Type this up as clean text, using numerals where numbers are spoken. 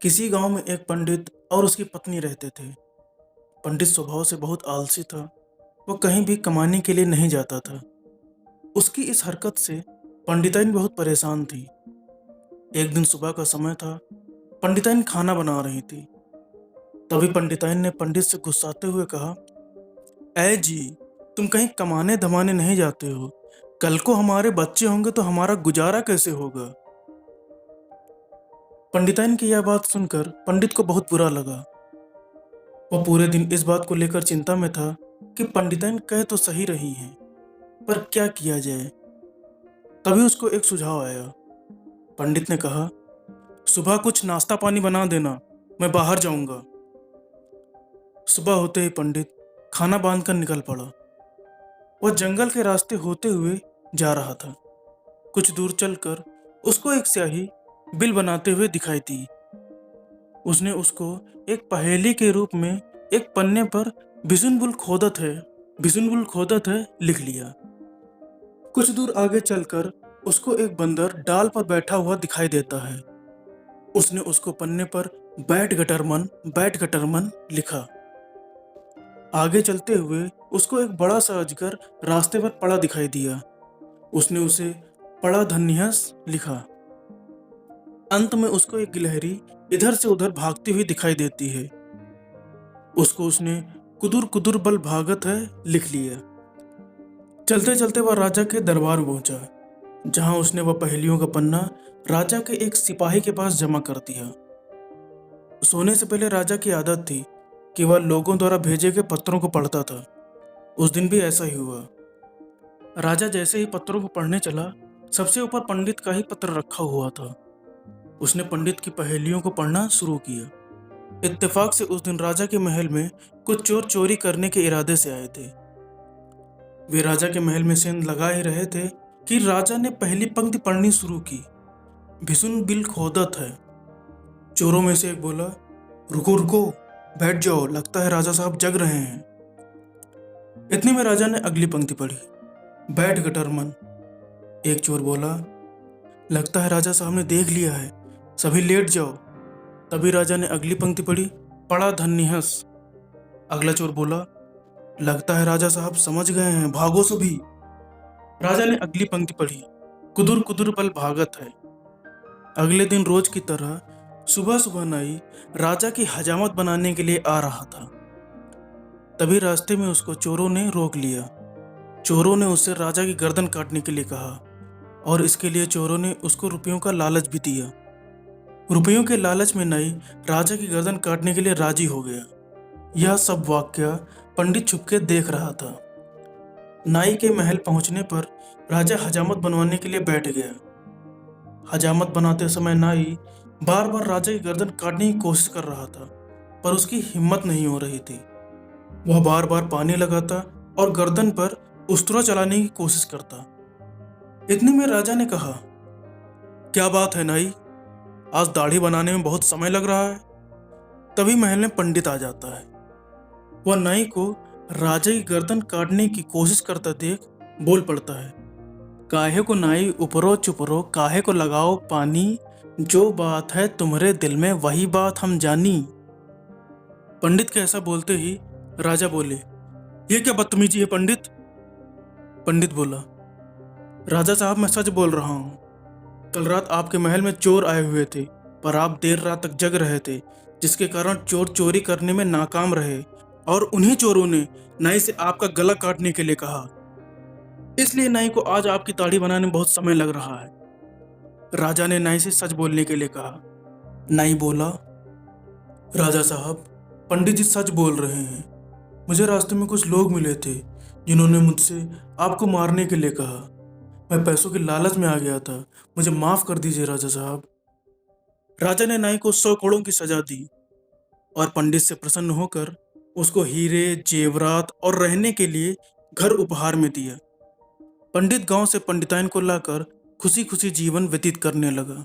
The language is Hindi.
किसी गांव में एक पंडित और उसकी पत्नी रहते थे। पंडित स्वभाव से बहुत आलसी था। वो कहीं भी कमाने के लिए नहीं जाता था। उसकी इस हरकत से पंडिताइन बहुत परेशान थी। एक दिन सुबह का समय था। पंडिताइन खाना बना रही थी। तभी पंडिताइन ने पंडित से गुस्साते हुए कहा, ऐ जी, तुम कहीं कमाने धमाने नहीं जाते हो। कल को हमारे बच्चे होंगे तो हमारा गुजारा कैसे होगा। पंडिताइन की यह बात सुनकर पंडित को बहुत बुरा लगा। वो पूरे दिन इस बात को लेकर चिंता में था कि पंडिताइन कह तो सही रही हैं, पर क्या किया जाए। तभी उसको एक सुझाव आया। पंडित ने कहा, सुबह कुछ नाश्ता पानी बना देना, मैं बाहर जाऊंगा। सुबह होते ही पंडित खाना बांधकर निकल पड़ा। वह जंगल के रास्ते होते हुए जा रहा था। कुछ दूर चलकर उसको एक स्याही बिल बनाते हुए दिखाई दी। उसने उसको एक पहेली के रूप में एक पन्ने पर बिसुनबुल खोदत है लिख लिया। कुछ दूर आगे चलकर उसको एक बंदर डाल पर बैठा हुआ दिखाई देता है। उसने उसको पन्ने पर बैठ गटरमन लिखा। आगे चलते हुए उसको एक बड़ा सा अजगर रास्ते पर पड़ा दिखाई दिया। उसने उसे पड़ा धन्यस लिखा। अंत में उसको एक गिलहरी इधर से उधर भागती हुई दिखाई देती है। उसको उसने कुदुर कुदुर बल भागत है लिख लिया। चलते चलते वह राजा के दरबार में पहुंचा, जहां उसने वह पहेलियों का पन्ना राजा के एक सिपाही के पास जमा कर दिया। सोने से पहले राजा की आदत थी कि वह लोगों द्वारा भेजे गए पत्रों को पढ़ता था। उस दिन भी ऐसा ही हुआ। राजा जैसे ही पत्रों को पढ़ने चला, सबसे ऊपर पंडित का ही पत्र रखा हुआ था। उसने पंडित की पहेलियों को पढ़ना शुरू किया। इत्तेफाक से उस दिन राजा के महल में कुछ चोर चोरी करने के इरादे से आए थे। वे राजा के महल में सेंध लगा ही रहे थे कि राजा ने पहली पंक्ति पढ़नी शुरू की। भिसुन बिल खोदत है। चोरों में से एक बोला, रुको रुको, बैठ जाओ, लगता है राजा साहब जग रहे हैं। इतने में राजा ने अगली पंक्ति पढ़ी, बैठ गटरमन। एक चोर बोला, लगता है राजा साहब ने देख लिया है, सभी लेट जाओ। तभी राजा ने अगली पंक्ति पढ़ी, पड़ा धन्यहस। अगला चोर बोला, लगता है राजा साहब समझ गए हैं, भागो सभी। राजा ने अगली पंक्ति पढ़ी, कुदुर कुदुर बल भागत है। अगले दिन रोज की तरह सुबह सुबह नाई राजा की हजामत बनाने के लिए आ रहा था। तभी रास्ते में उसको चोरों ने रोक लिया। चोरों ने उससे राजा की गर्दन काटने के लिए कहा और इसके लिए चोरों ने उसको रुपयों का लालच भी दिया। रुपयों के लालच में नाई राजा की गर्दन काटने के लिए राजी हो गया। यह सब वाकया पंडित छुपके देख रहा था। नाई के महल पहुंचने पर राजा हजामत बनवाने के लिए बैठ गया। हजामत बनाते समय नाई बार बार राजा की गर्दन काटने की कोशिश कर रहा था, पर उसकी हिम्मत नहीं हो रही थी। वह बार बार पानी लगाता और गर्दन पर उस्तरा चलाने की कोशिश करता। इतने में राजा ने कहा, क्या बात है नाई, आज दाढ़ी बनाने में बहुत समय लग रहा है। तभी महल में पंडित आ जाता है। वह नाई को राजा की गर्दन काटने की कोशिश करता देख बोल पड़ता है, काहे को नाई उपरो चुपरो, काहे को लगाओ पानी, जो बात है तुम्हारे दिल में वही बात हम जानी। पंडित के ऐसा बोलते ही राजा बोले, ये क्या बदतमीजी है पंडित। पंडित बोला, राजा साहब मैं सच बोल रहा हूँ। कल रात आपके महल में चोर आए हुए थे, पर आप देर रात तक जग रहे थे, जिसके कारण चोर चोरी करने में नाकाम रहे और उन्हीं चोरों ने नाई से आपका गला काटने के लिए कहा। इसलिए नाई को आज आपकी दाढ़ी बनाने में बहुत समय लग रहा है। राजा ने नाई से सच बोलने के लिए कहा। नाई बोला, राजा साहब, पंडित जी सच बोल रहे हैं। मुझे रास्ते में कुछ लोग मिले थे जिन्होंने मुझसे आपको मारने के लिए कहा। मैं पैसों की लालच में आ गया था, मुझे माफ कर दीजिए राजा साहब। राजा ने नाई को 100 करोड़ की सजा दी और पंडित से प्रसन्न होकर उसको हीरे जेवरात और रहने के लिए घर उपहार में दिया। पंडित गांव से पंडिताइन को लाकर खुशी खुशी जीवन व्यतीत करने लगा।